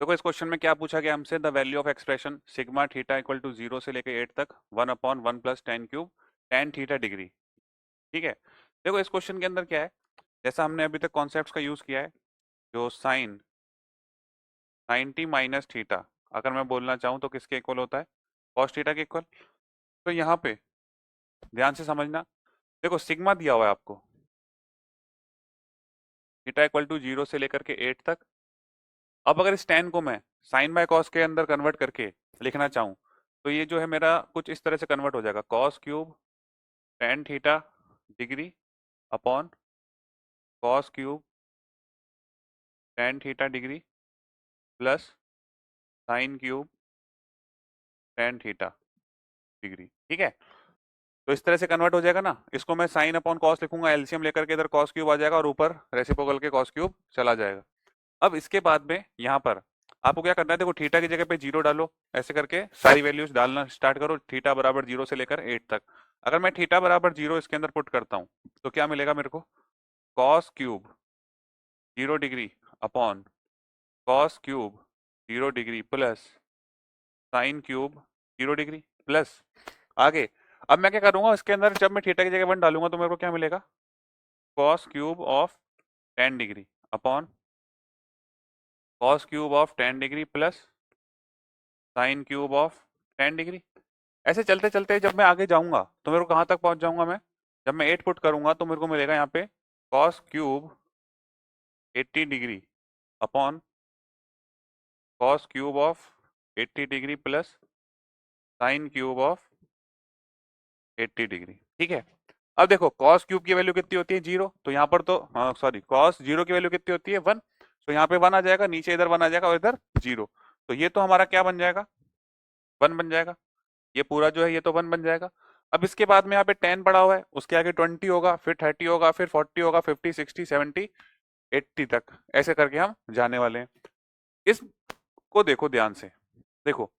देखो इस क्वेश्चन में क्या पूछा गया हमसे, the value of expression sigma theta equal to 0 से लेकर 8 तक 1/1 plus ten cube ten theta degree. ठीक है, देखो इस क्वेश्चन के अंदर क्या है, जैसा हमने अभी तक कॉन्सेप्ट्स का यूज किया है, जो साइन 90 माइनस थीटा अगर मैं बोलना चाहूँ तो किसके इक्वल होता है, कॉस थीटा के इक्वल। तो यहाँ पे ध्यान से समझना, देखो सिग्मा दिया हुआ है आपको, थीटा इक्वल टू 0 से लेकर के 8 तक। अब अगर इस tan को मैं साइन बाय कॉस के अंदर कन्वर्ट करके लिखना चाहूँ तो ये जो है मेरा कुछ इस तरह से कन्वर्ट हो जाएगा, cos cube tan theta degree upon cos cube tan theta degree plus sine cube tan theta degree. ठीक है, तो इस तरह से कन्वर्ट हो जाएगा ना, इसको मैं साइन अपॉन कॉस लिखूंगा, एलसीएम लेकर के इधर कॉस क्यूब आ जाएगा और ऊपर रेसिप्रोकल के कॉस क्यूब चला जाएगा। अब इसके बाद में यहाँ पर आपको क्या करना है, देखो थीटा की जगह पे 0 डालो, ऐसे करके सारी वैल्यूज डालना स्टार्ट करो, थीटा बराबर 0 से लेकर 8 तक। अगर मैं थीटा बराबर 0 इसके अंदर पुट करता हूँ तो क्या मिलेगा मेरे को, cos cube 0 degree upon cos cube 0 degree plus sine cube 0 degree plus आगे। अब मैं क्या करूंगा, इसके अंदर जब मैं थीटा की जगह 1 डालूंगा तो मेरे को क्या मिलेगा, cos cube of 10 degree upon cos cube of 10 degree plus sine cube of 10 degree. ऐसे चलते चलते जब मैं आगे जाऊंगा तो मेरे को कहाँ तक पहुंच जाऊंगा मैं, जब मैं 8 पुट करूंगा तो मेरे को मिलेगा यहाँ पे cos cube 80 degree upon cos cube of 80 degree plus sine cube of 80 degree. ठीक है, अब देखो कॉस क्यूब की वैल्यू कितनी होती है 0, तो यहाँ पर तो सॉरी कॉस 0 की वैल्यू कितनी होती है 1, तो यहाँ पे 1 आ जाएगा, नीचे इधर 1 आ जाएगा और इधर 0, तो ये तो हमारा क्या बन जाएगा, 1 बन जाएगा, ये पूरा जो है ये तो 1 बन जाएगा। अब इसके बाद में यहाँ पे 10 पड़ा हुआ है, उसके आगे 20 होगा, फिर 30 होगा, फिर 40 होगा, 50 60 70 80 तक, ऐसे करके हम जाने वाले हैं। इसको देखो ध्यान से, देखो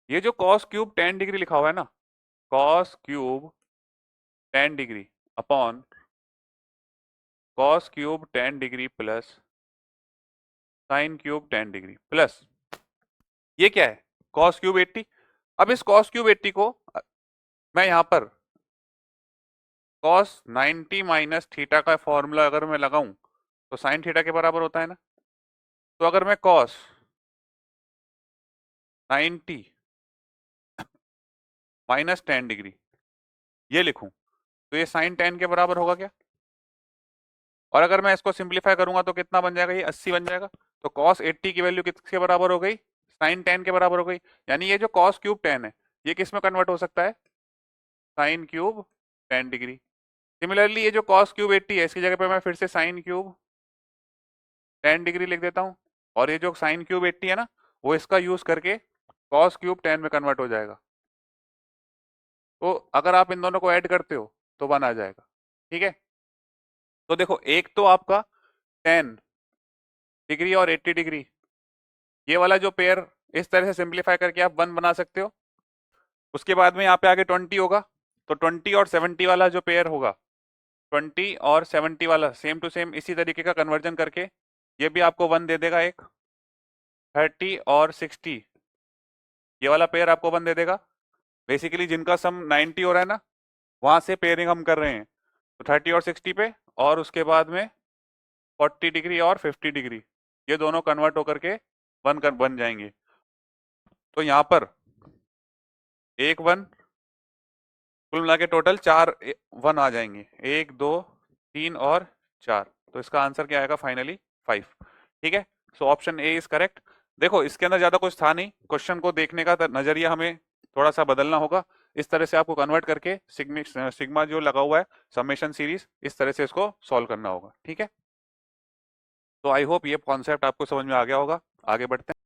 ये जो कॉस क्यूब 10 डिग्री लिखा हुआ है ना, cos cube 10 degree upon cos cube 10 degree plus sine cube 10 degree plus ये क्या है, कॉस क्यूब 80। अब इस कॉस क्यूब 80 को मैं यहाँ पर कॉस 90 माइनस थीटा का फॉर्मूला अगर मैं लगाऊं तो साइन थीटा के बराबर होता है ना, तो अगर मैं कॉस 90 माइनस 10 डिग्री ये लिखूं तो ये साइन 10 के बराबर होगा क्या, और अगर मैं इसको सिंप्लीफाई करूंगा तो कितना बन जाएगा, ये 80 बन जाएगा। तो कॉस 80 की वैल्यू किसके बराबर हो गई, साइन 10 के बराबर हो गई, यानी ये जो कॉस क्यूब 10 है ये किस में कन्वर्ट हो सकता है, साइन क्यूब 10 डिग्री। सिमिलरली ये जो कॉस क्यूब 80 है इसकी जगह पे मैं फिर से साइन क्यूब 10 डिग्री लिख देता हूँ, और ये जो साइन क्यूब 80 है ना वो इसका यूज करके कॉस क्यूब 10 में कन्वर्ट हो जाएगा। तो अगर आप इन दोनों को ऐड करते हो तो 1 आ जाएगा। ठीक है, तो देखो एक तो आपका 10 डिग्री और 80 डिग्री ये वाला जो पेयर इस तरह से सिंप्लीफाई करके आप 1 बना सकते हो। उसके बाद में यहाँ पे आगे 20 होगा, तो 20 और 70 वाला जो पेयर होगा, 20 और 70 वाला सेम टू सेम इसी तरीके का कन्वर्जन करके ये भी आपको 1 दे देगा। एक 30 और 60 ये वाला पेयर आपको 1 दे देगा। बेसिकली जिनका सम 90 हो रहा है ना वहां से पेयरिंग हम कर रहे हैं, तो 30 और 60 पे, और उसके बाद में 40 डिग्री और 50 डिग्री ये दोनों कन्वर्ट होकर के 1 कर बन जाएंगे। तो यहाँ पर एक 1 कुल मिला के टोटल 4 1 आ जाएंगे, 1 2 3 और 4, तो इसका आंसर क्या आएगा फाइनली 5। ठीक है, so option A is correct. देखो इसके अंदर ज्यादा कुछ था नहीं, क्वेश्चन को देखने का नजरिया हमें थोड़ा सा बदलना होगा, इस तरह से आपको कन्वर्ट करके सिग्मा जो लगा हुआ है समेशन सीरीज इस तरह से इसको सॉल्व करना होगा। ठीक है, तो आई होप ये कॉन्सेप्ट आपको समझ में आ गया होगा। आगे बढ़ते हैं।